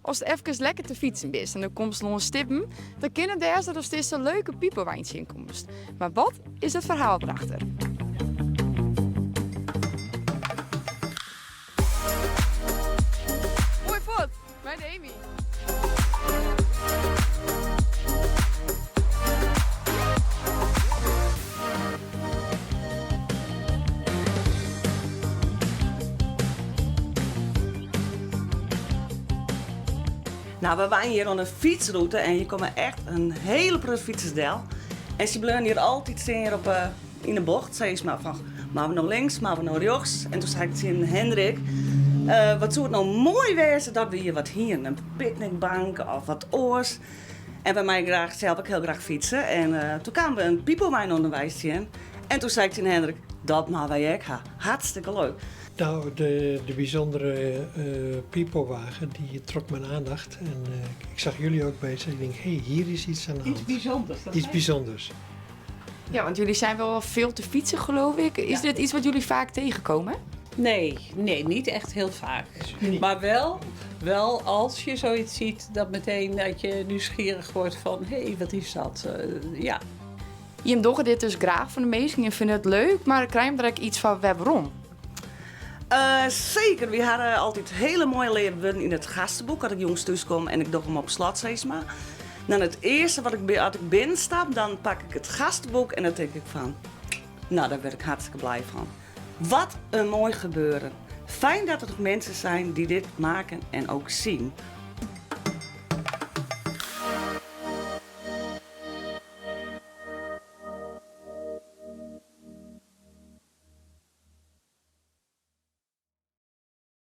Als het even lekker te fietsen is en dan komt ze nog een stippen, dan kunnen deze er steeds een leuke pieperwijntje in komst. Maar wat is het verhaal erachter? Mooi pot, bij de Amy. Nou, we waren hier op een fietsroute en je komt echt een hele grote fietserdel. En ze bleven hier altijd staan op, in de bocht. Zei ze maar van, maar we naar links, maar we naar rechts. En toen zei ik tegen Hendrik, wat zou het nou mooi wezen dat we hier wat hier, een picknickbank of wat oors. En bij mij zelf ook heel graag fietsen. En toen kwamen we een piepelwijnonderwijs in. En toen zei ik tegen Hendrik, dat maar wij ook gaan. Hartstikke leuk. Nou, de bijzondere piepelwagen die trok mijn aandacht. En ik zag jullie ook bezig. Ik denk, hé, hier is iets aan de hand. Iets bijzonders. Iets bijzonders. Ja, want jullie zijn wel veel te fietsen, geloof ik. Is dit iets wat jullie vaak tegenkomen? Nee, niet echt heel vaak. Maar wel als je zoiets ziet, dat je nieuwsgierig wordt van, hé, wat is dat? Ja. Je doggen dit dus graag van de meesten en vinden het leuk, maar krijg je er ook iets van waarom? Zeker, we hadden altijd hele mooie leven in het gastenboek. Als ik jongens thuis kom en ik doe hem op slot, zeg maar. Dan het eerste wat als ik binnenstap, dan pak ik het gastenboek en dan denk ik van, nou, daar werd ik hartstikke blij van. Wat een mooi gebeuren. Fijn dat er nog mensen zijn die dit maken en ook zien.